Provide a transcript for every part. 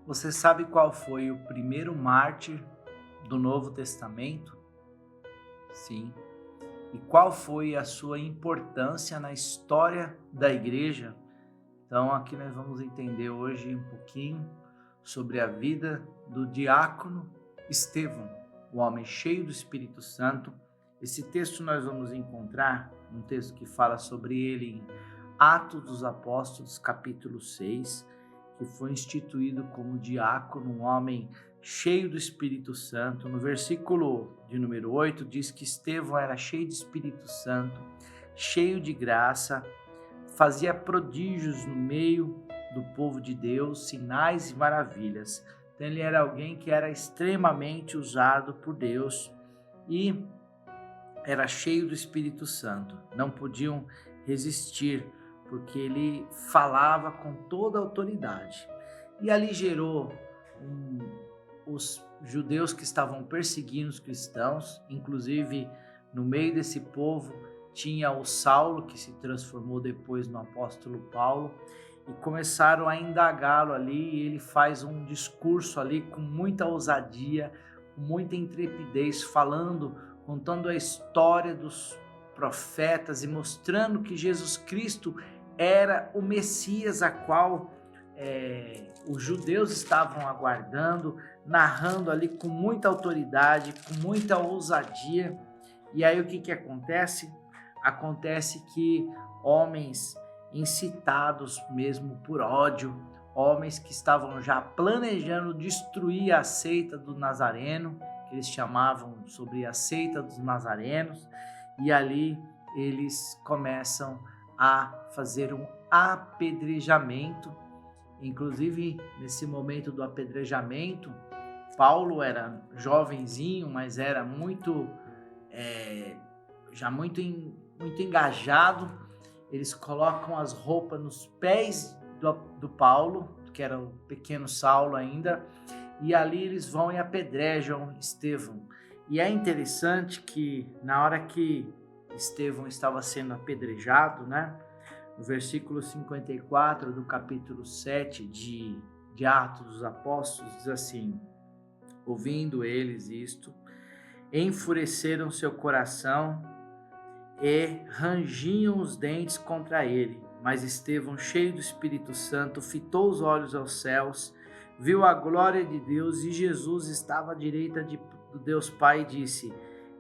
Você sabe qual foi o primeiro mártir do Novo Testamento? Sim. E qual foi a sua importância na história da igreja? Então, aqui nós vamos entender hoje um pouquinho sobre a vida do diácono Estevão, o homem cheio do Espírito Santo. Esse texto nós vamos encontrar, um texto que fala sobre ele em Atos dos Apóstolos, capítulo 6, que foi instituído como diácono, um homem cheio do Espírito Santo. No versículo de número 8 diz que Estevão era cheio de Espírito Santo, cheio de graça, fazia prodígios no meio do povo de Deus, sinais e maravilhas. Então ele era alguém que era extremamente usado por Deus e era cheio do Espírito Santo. Não podiam resistir, porque ele falava com toda a autoridade. E ali gerou os judeus que estavam perseguindo os cristãos, inclusive no meio desse povo tinha o Saulo, que se transformou depois no apóstolo Paulo, e começaram a indagá-lo ali, e ele faz um discurso ali com muita ousadia, com muita intrepidez, contando a história dos profetas e mostrando que Jesus Cristo era o Messias a qual os judeus estavam aguardando, narrando ali com muita autoridade, com muita ousadia. E aí o que acontece? Acontece que homens incitados mesmo por ódio, homens que estavam já planejando destruir a seita do Nazareno, que eles chamavam sobre a seita dos nazarenos, e ali eles começam a fazer um apedrejamento. Inclusive, nesse momento do apedrejamento, Paulo era jovenzinho, mas era muito engajado. Eles colocam as roupas nos pés do Paulo, que era o pequeno Saulo ainda, e ali eles vão e apedrejam Estevão. E é interessante que na hora que Estevão estava sendo apedrejado, né? No versículo 54 do capítulo 7 de Atos dos Apóstolos, diz assim: ouvindo eles isto, enfureceram seu coração e rangiam os dentes contra ele. Mas Estevão, cheio do Espírito Santo, fitou os olhos aos céus, viu a glória de Deus e Jesus estava à direita do Deus Pai e disse: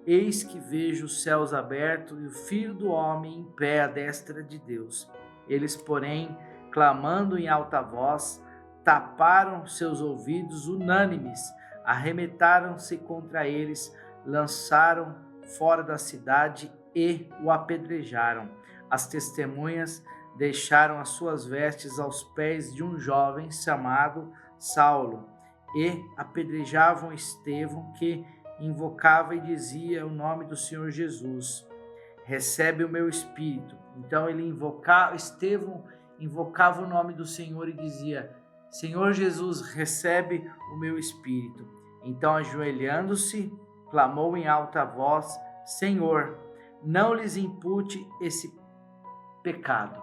eis que vejo os céus abertos e o Filho do Homem em pé à destra de Deus. Eles, porém, clamando em alta voz, taparam seus ouvidos unânimes, arremetaram-se contra eles, lançaram fora da cidade e o apedrejaram. As testemunhas deixaram as suas vestes aos pés de um jovem chamado Saulo e apedrejavam Estevão, que invocava e dizia o nome do Senhor Jesus: recebe o meu espírito. Então Estevão invocava o nome do Senhor e dizia: Senhor Jesus, recebe o meu espírito. Então, ajoelhando-se, clamou em alta voz: Senhor, não lhes impute esse pecado.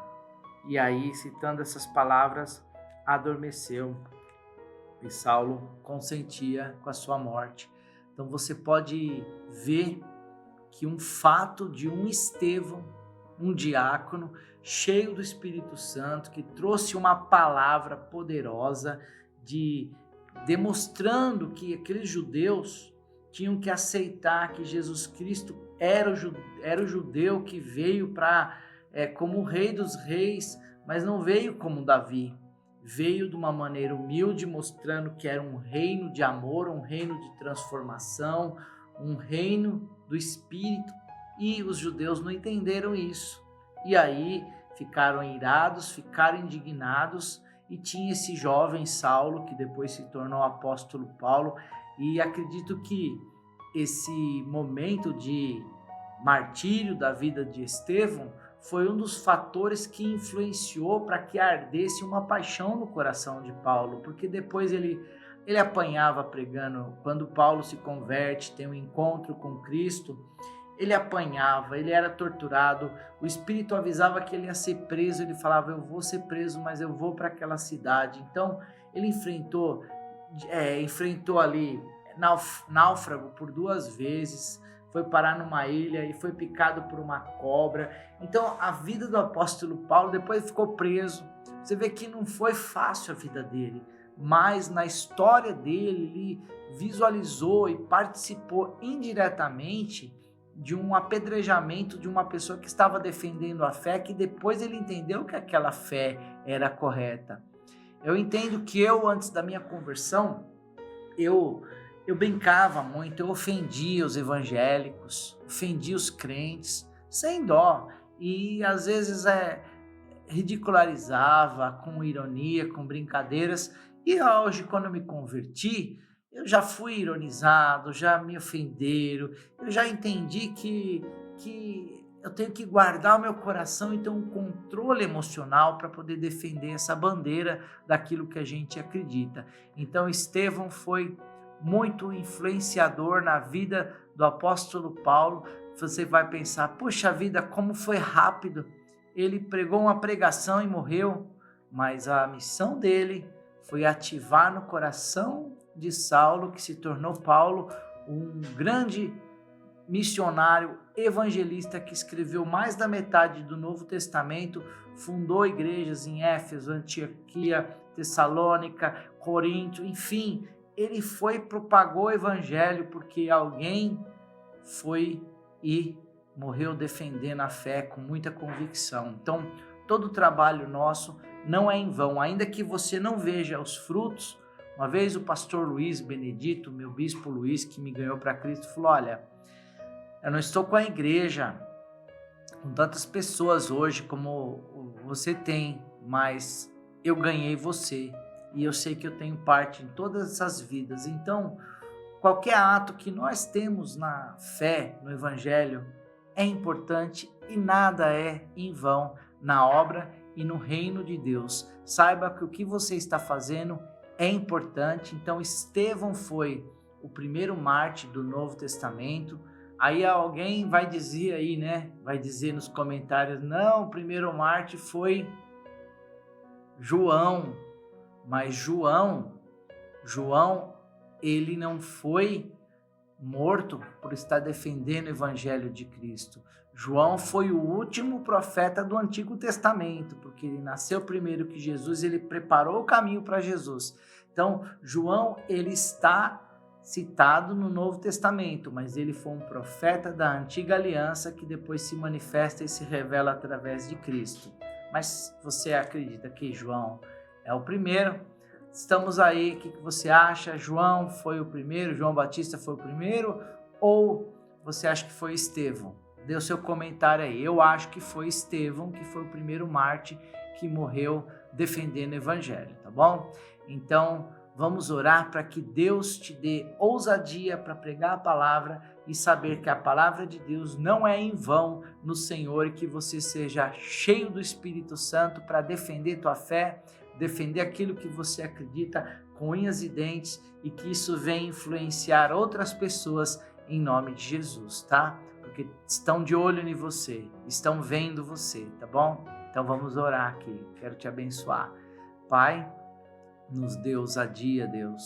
E aí, citando essas palavras, adormeceu e Saulo consentia com a sua morte. Então você pode ver que um fato de um Estevão, um diácono cheio do Espírito Santo, que trouxe uma palavra poderosa demonstrando que aqueles judeus tinham que aceitar que Jesus Cristo era o judeu que veio como o rei dos reis, mas não veio como Davi. Veio de uma maneira humilde, mostrando que era um reino de amor, um reino de transformação, um reino do Espírito, e os judeus não entenderam isso. E aí ficaram irados, ficaram indignados, e tinha esse jovem Saulo, que depois se tornou o apóstolo Paulo, e acredito que esse momento de martírio da vida de Estevão foi um dos fatores que influenciou para que ardesse uma paixão no coração de Paulo, porque depois ele apanhava pregando. Quando Paulo se converte, tem um encontro com Cristo, ele apanhava, ele era torturado, o Espírito avisava que ele ia ser preso, ele falava: eu vou ser preso, mas eu vou para aquela cidade. Então ele enfrentou ali náufrago por 2 vezes, foi parar numa ilha e foi picado por uma cobra. Então a vida do apóstolo Paulo, depois ficou preso. Você vê que não foi fácil a vida dele, mas na história dele, ele visualizou e participou indiretamente de um apedrejamento de uma pessoa que estava defendendo a fé, que depois ele entendeu que aquela fé era correta. Eu entendo que antes da minha conversão, eu brincava muito, eu ofendia os evangélicos, ofendia os crentes, sem dó, e às vezes ridicularizava com ironia, com brincadeiras, e hoje, quando eu me converti, eu já fui ironizado, já me ofenderam, eu já entendi que eu tenho que guardar o meu coração e ter um controle emocional para poder defender essa bandeira daquilo que a gente acredita. Então, Estevão foi muito influenciador na vida do apóstolo Paulo. Você vai pensar, puxa vida, como foi rápido. Ele pregou uma pregação e morreu, mas a missão dele foi ativar no coração de Saulo, que se tornou Paulo, um grande missionário evangelista que escreveu mais da metade do Novo Testamento, fundou igrejas em Éfeso, Antioquia, Tessalônica, Corinto, enfim, ele propagou o evangelho porque alguém foi e morreu defendendo a fé com muita convicção. Então, todo o trabalho nosso não é em vão, ainda que você não veja os frutos. Uma vez o pastor Luiz Benedito, meu bispo Luiz, que me ganhou para Cristo, falou, olha, eu não estou com a igreja, com tantas pessoas hoje como você tem, mas eu ganhei você e eu sei que eu tenho parte em todas essas vidas. Então, qualquer ato que nós temos na fé, no evangelho, é importante e nada é em vão na obra e no reino de Deus. Saiba que o que você está fazendo é importante. Então, Estevão foi o primeiro mártir do Novo Testamento. Aí alguém vai dizer aí, né? Vai dizer nos comentários, não, o primeiro mártir foi João. Mas João, ele não foi morto por estar defendendo o evangelho de Cristo. João foi o último profeta do Antigo Testamento, porque ele nasceu primeiro que Jesus, ele preparou o caminho para Jesus. Então, João, ele está citado no Novo Testamento, mas ele foi um profeta da Antiga Aliança que depois se manifesta e se revela através de Cristo. Mas você acredita que João é o primeiro? Estamos aí, o que você acha? João foi o primeiro? João Batista foi o primeiro? Ou você acha que foi Estevão? Dê o seu comentário aí. Eu acho que foi Estevão, que foi o primeiro mártir que morreu defendendo o evangelho, tá bom? Então, vamos orar para que Deus te dê ousadia para pregar a palavra e saber que a palavra de Deus não é em vão no Senhor, e que você seja cheio do Espírito Santo para defender tua fé, defender aquilo que você acredita com unhas e dentes, e que isso venha influenciar outras pessoas em nome de Jesus, tá? Porque estão de olho em você, estão vendo você, tá bom? Então vamos orar aqui, quero te abençoar. Pai, nos dê ousadia, Deus.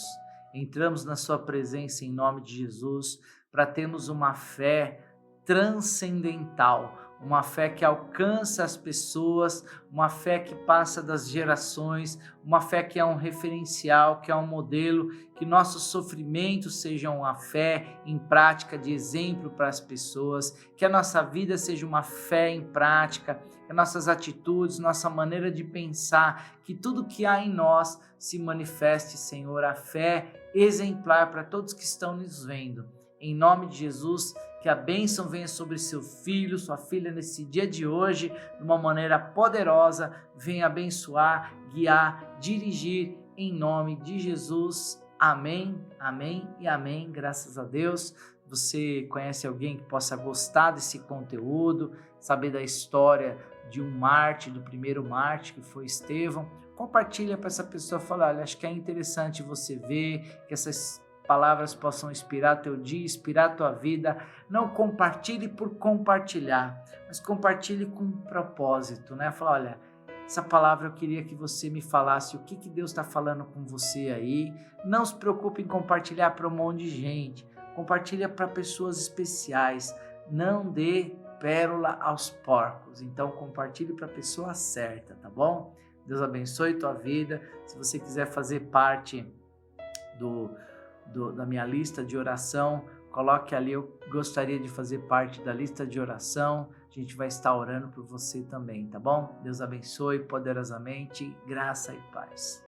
Entramos na sua presença em nome de Jesus para termos uma fé transcendental, uma fé que alcança as pessoas, uma fé que passa das gerações, uma fé que é um referencial, que é um modelo, que nossos sofrimentos sejam uma fé em prática de exemplo para as pessoas, que a nossa vida seja uma fé em prática, que nossas atitudes, nossa maneira de pensar, que tudo que há em nós se manifeste, Senhor, a fé exemplar para todos que estão nos vendo. Em nome de Jesus, que a bênção venha sobre seu filho, sua filha nesse dia de hoje, de uma maneira poderosa, venha abençoar, guiar, dirigir, em nome de Jesus. Amém, amém e amém, graças a Deus. Você conhece alguém que possa gostar desse conteúdo, saber da história de um mártir, do primeiro mártir que foi Estevão? Compartilha para essa pessoa, falar, olha, acho que é interessante você ver, que essas palavras possam inspirar teu dia, inspirar tua vida. Não compartilhe por compartilhar, mas compartilhe com um propósito, né? Fala, olha, essa palavra eu queria que você me falasse o que Deus está falando com você aí. Não se preocupe em compartilhar para um monte de gente. Compartilha para pessoas especiais. Não dê pérola aos porcos. Então compartilhe para a pessoa certa, tá bom? Deus abençoe tua vida. Se você quiser fazer parte da minha lista de oração, coloque ali, eu gostaria de fazer parte da lista de oração. A gente vai estar orando por você também, tá bom? Deus abençoe poderosamente, graça e paz.